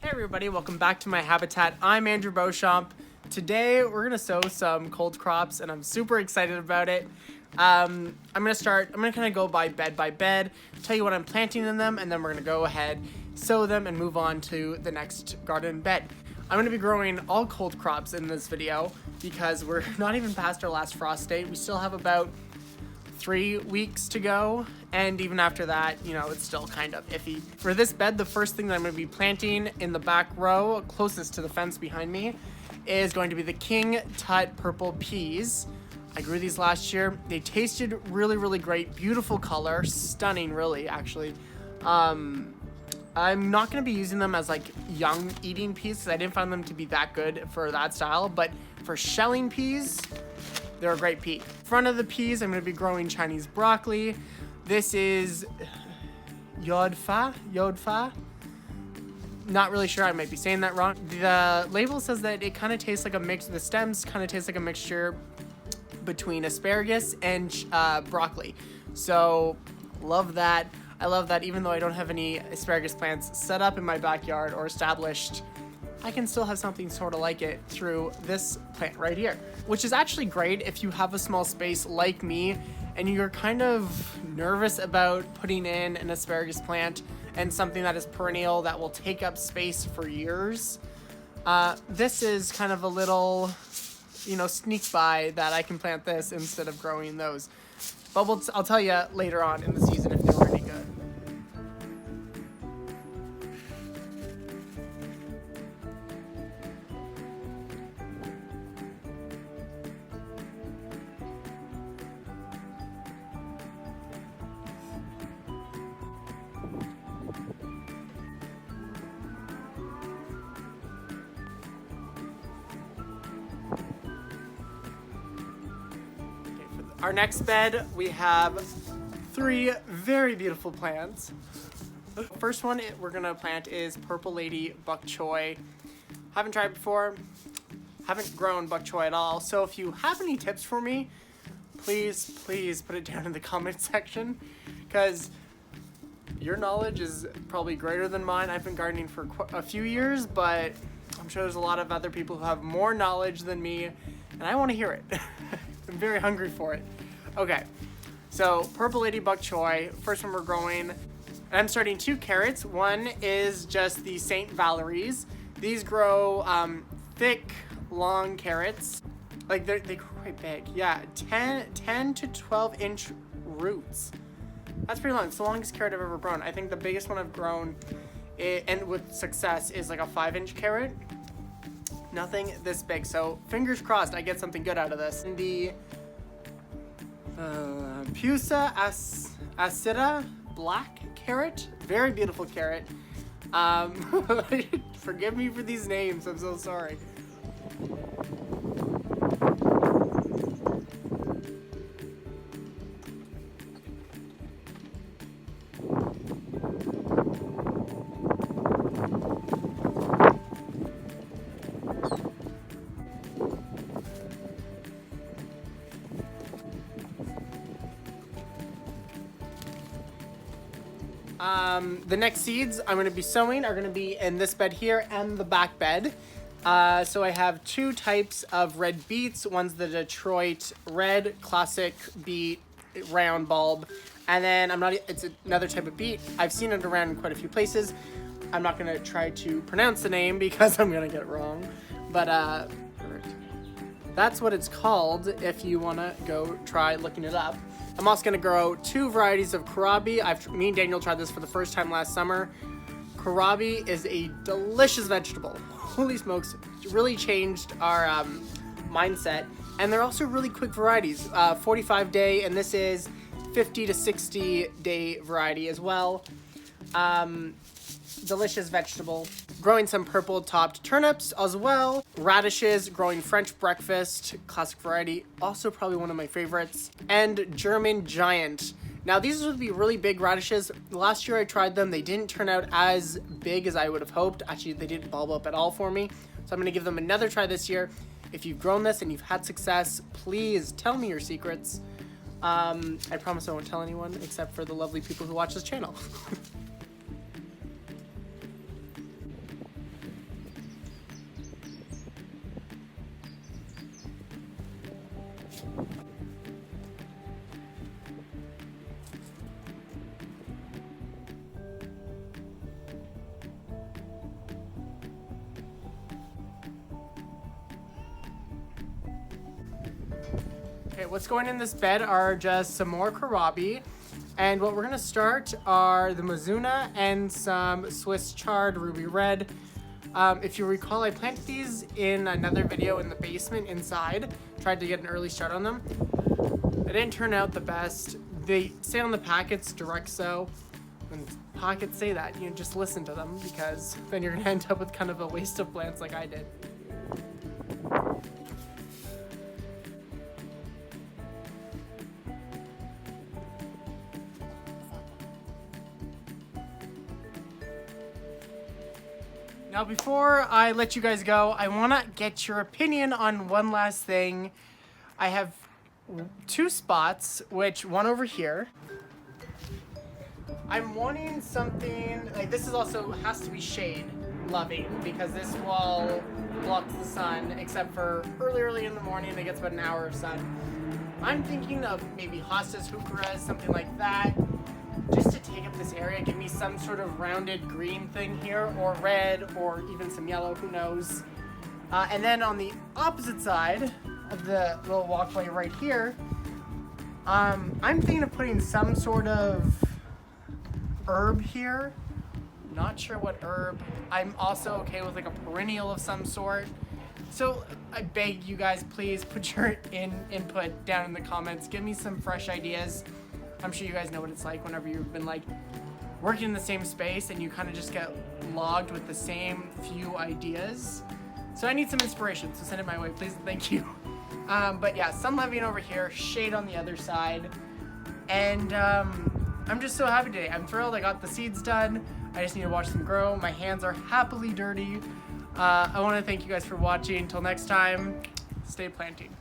Hey everybody, welcome back to my habitat. I'm Andrew Beauchamp. Today we're gonna sow some cold crops and I'm super excited about it. I'm gonna kind of go by bed, tell you what I'm planting in them, and then we're gonna go ahead, sow them, and move on to the next garden bed. I'm gonna be growing all cold crops in this video because we're not even past our last frost date. We still have about 3 weeks to go, and even after that, you know, it's still kind of iffy. For this bed, the first thing that I'm going to be planting in the back row, closest to the fence behind me, is going to be the King Tut purple peas. I grew these last year. They tasted really great, beautiful color, stunning really, actually. I'm not going to be using them as like young eating peas because I didn't find them to be that good for that style, but for shelling peas, they're a great pea. Front of the peas, I'm going to be growing Chinese broccoli. This is Yodfa. Not really sure, I might be saying that wrong. The label says that it kind of tastes like a mix, the stems kind of taste like a mixture between asparagus and broccoli. So, love that. I love that even though I don't have any asparagus plants set up in my backyard or established, I can still have something sort of like it through this plant right here, which is actually great if you have a small space like me and you're kind of nervous about putting in an asparagus plant and something that is perennial that will take up space for years. This is kind of a little, you know, sneak by that I can plant this instead of growing those. But I'll tell you later on in the season if they were any good. Our next bed, we have 3 very beautiful plants. The first one we're gonna plant is Purple Lady Bok Choy. Haven't tried before, haven't grown bok choy at all. So if you have any tips for me, please put it down in the comment section because your knowledge is probably greater than mine. I've been gardening for a few years, but I'm sure there's a lot of other people who have more knowledge than me, and I want to hear it. I'm very hungry for it. Okay, so Purple Lady Bok Choy, first one we're growing. I'm starting 2 carrots. One is just the St. Valerie's. These grow thick, long carrots. Like they grow quite big. Yeah, 10 to 12 inch roots. That's pretty long. It's the longest carrot I've ever grown. I think the biggest one I've grown, and with success, is like a 5-inch carrot. Nothing this big, so fingers crossed I get something good out of this. And the Pusa acida black carrot, very beautiful carrot. Forgive me for these names, I'm so sorry. The next seeds I'm going to be sowing are going to be in this bed here and the back bed. So I have 2 types of red beets. One's the Detroit red classic beet round bulb, and then it's another type of beet. I've seen it around in quite a few places. I'm not going to try to pronounce the name because I'm going to get it wrong, but that's what it's called if you want to go try looking it up. I'm also going to grow 2 varieties of kohlrabi. Me and Daniel tried this for the first time last summer. Kohlrabi is a delicious vegetable. Holy smokes, it really changed our mindset. And they're also really quick varieties. 45-day, and this is 50 to 60-day variety as well. Delicious vegetable. Growing some purple topped turnips as well. Radishes, growing French breakfast, classic variety, also probably one of my favorites. And German giant. Now these would be really big radishes. Last year I tried them, they didn't turn out as big as I would have hoped. Actually, they didn't bulb up at all for me. So I'm gonna give them another try this year. If you've grown this and you've had success, please tell me your secrets. I promise I won't tell anyone except for the lovely people who watch this channel. what's going in this bed are just some more kohlrabi. And what we're gonna start are the Mizuna and some Swiss chard ruby red. If you recall, I planted these in another video in the basement inside. Tried to get an early start on them. It didn't turn out the best. They say on the packets, direct sow. When pockets say that, you just listen to them, because then you're gonna end up with kind of a waste of plants like I did. Now, before I let you guys go, I want to get your opinion on one last thing. I have two spots, one over here. I'm wanting something, like this is also, has to be shade loving, because this wall blocks the sun, except for early in the morning, it gets about an hour of sun. I'm thinking of maybe hostas, heucheras, something like that, just to take up this area, give me some sort of rounded green thing here, or red, or even some yellow, who knows. And then on the opposite side of the little walkway right here, I'm thinking of putting some sort of herb here. Not sure what herb. I'm also okay with like a perennial of some sort. So I beg you guys, please put your input down in the comments. Give me some fresh ideas. I'm sure you guys know what it's like whenever you've been like working in the same space and you kind of just get logged with the same few ideas. So I need some inspiration, so send it my way, please. Thank you. But yeah, sun living over here, shade on the other side. And I'm just so happy today. I'm thrilled I got the seeds done. I just need to watch them grow. My hands are happily dirty. I want to thank you guys for watching. Until next time, stay planting.